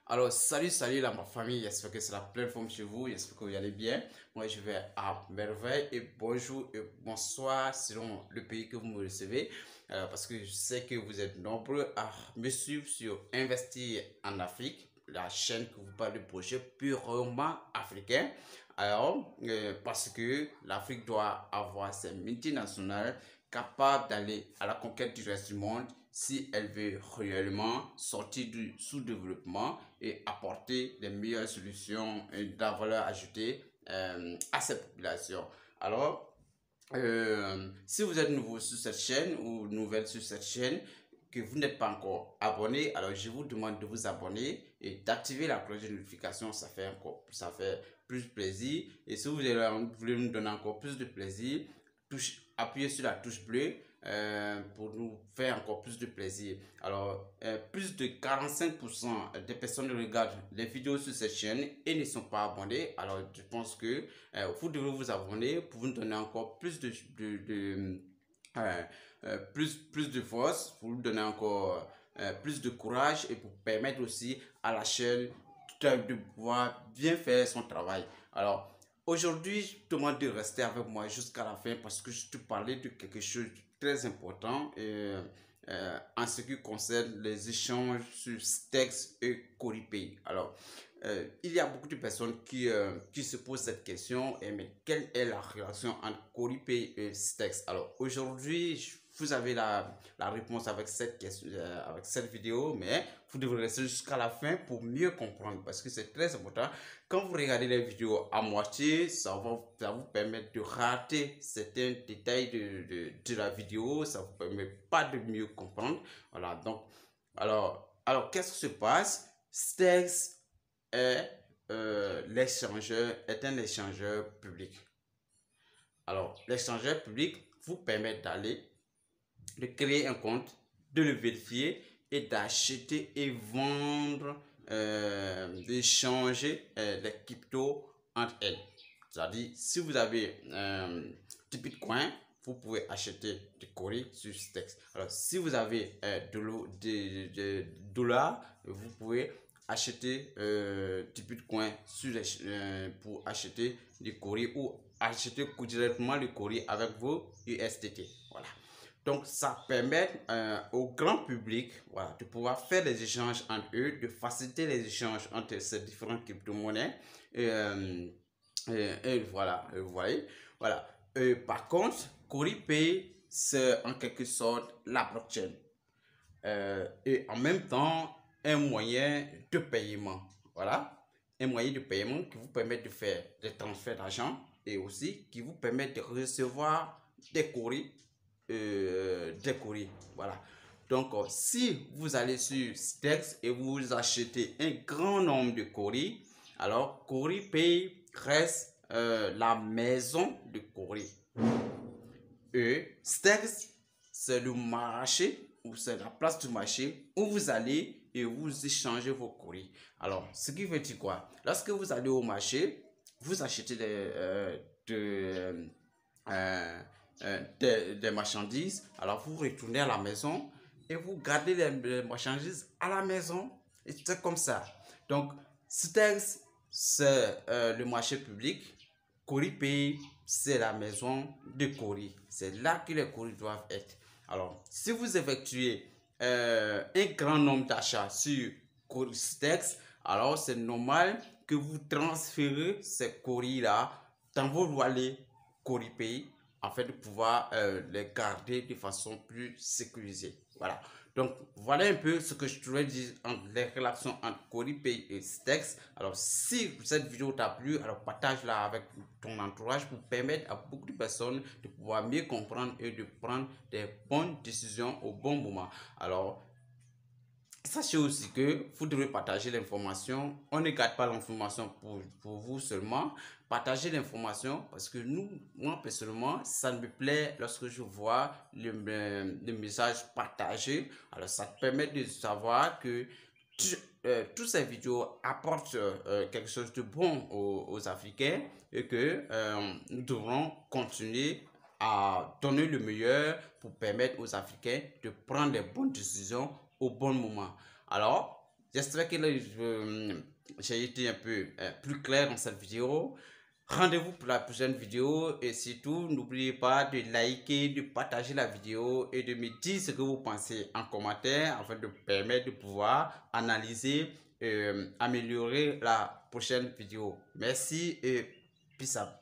Alors, salut ma famille, j'espère que c'est la pleine forme chez vous, j'espère que vous allez bien. Moi, je vais à merveille et bonjour et bonsoir selon le pays que vous me recevez. Parce que je sais que vous êtes nombreux à me suivre sur Investir en Afrique, la chaîne que vous parlez de projet purement africain. Alors, parce que l'Afrique doit avoir ses multinationales capables d'aller à la conquête du reste du monde si elle veut réellement sortir du sous-développement et apporter les meilleures solutions et de la valeur ajoutée à cette population. Alors, si vous êtes nouveau sur cette chaîne ou nouvelle sur cette chaîne, que vous n'êtes pas encore abonné, alors je vous demande de vous abonner et d'activer la cloche de notification, ça fait plus plaisir. Et si vous voulez nous donner encore plus de plaisir, appuyez sur la touche bleue pour nous faire encore plus de plaisir. Alors, plus de 45% des personnes regardent les vidéos sur cette chaîne et ne sont pas abonnés. Alors, je pense que vous devez vous abonner pour nous donner encore plus plus de force, pour nous donner encore plus de courage et pour permettre aussi à la chaîne de pouvoir bien faire son travail. Alors, aujourd'hui, je te demande de rester avec moi jusqu'à la fin parce que je te parlais de quelque chose de très important en ce qui concerne les échanges sur Stex et Coripay. Alors, il y a beaucoup de personnes qui se posent cette question, mais quelle est la relation entre Coripay et Stex? Alors, aujourd'hui, vous avez la réponse avec cette question, avec cette vidéo, mais vous devrez rester jusqu'à la fin pour mieux comprendre parce que c'est très important. Quand vous regardez les vidéos à moitié, ça vous permettre de rater certains détails de la vidéo, ça vous permet pas de mieux comprendre. Voilà, donc, alors qu'est-ce qui se passe? Stex est, est un échangeur public. Alors, l'échangeur public vous permet de créer un compte, de le vérifier et d'acheter et vendre, d'échanger les cryptos entre elles. C'est-à-dire, si vous avez du Bitcoin, vous pouvez acheter du Cori sur Stex. Alors, si vous avez de dollars, vous pouvez acheter du Bitcoin pour acheter du Cori ou acheter directement le Cori avec vos USDT. Voilà. Donc, ça permet au grand public, voilà, de pouvoir faire des échanges entre eux, de faciliter les échanges entre ces différentes crypto-monnaies. Et voilà, vous voyez. Voilà. Par contre, Coripay, c'est en quelque sorte la blockchain. Et en même temps, un moyen de paiement. Voilà. Un moyen de paiement qui vous permet de faire des transferts d'argent et aussi qui vous permet de recevoir des courriers. Voilà. Donc, si vous allez sur Stex et vous achetez un grand nombre de courriers, alors Coripay reste la maison de courrier. Et Stex, c'est le marché ou c'est la place du marché où vous allez et vous échangez vos courriers. Alors, ce qui veut dire quoi? Lorsque vous allez au marché, vous achetez des marchandises. Alors, vous retournez à la maison et vous gardez les marchandises à la maison. Et c'est comme ça. Donc, Stex, c'est le marché public. Coripay, c'est la maison de courrier. C'est là que les courriers doivent être. Alors, si vous effectuez un grand nombre d'achats sur Stex, alors c'est normal que vous transférez ces courriers-là dans vos wallets Coripay afin de pouvoir les garder de façon plus sécurisée. Voilà. Donc, voilà un peu ce que je pourrais dire entre les relations entre Coripay et Stex. Alors, si cette vidéo t'a plu, alors partage-la avec ton entourage pour permettre à beaucoup de personnes de pouvoir mieux comprendre et de prendre des bonnes décisions au bon moment. Alors, sachez aussi que vous devez partager l'information. On ne garde pas l'information pour vous seulement. Partagez l'information parce que moi personnellement, ça me plaît lorsque je vois le message partagé. Alors, ça te permet de savoir que toutes ces vidéos apportent quelque chose de bon aux Africains et que nous devrons continuer à donner le meilleur pour permettre aux Africains de prendre les bonnes décisions au bon moment. Alors, J'espère que j'ai été un peu plus clair dans cette vidéo. Rendez-vous pour la prochaine vidéo et surtout n'oubliez pas de liker, de partager la vidéo et de me dire ce que vous pensez en commentaire afin de permettre de pouvoir analyser et améliorer la prochaine vidéo. Merci et peace out.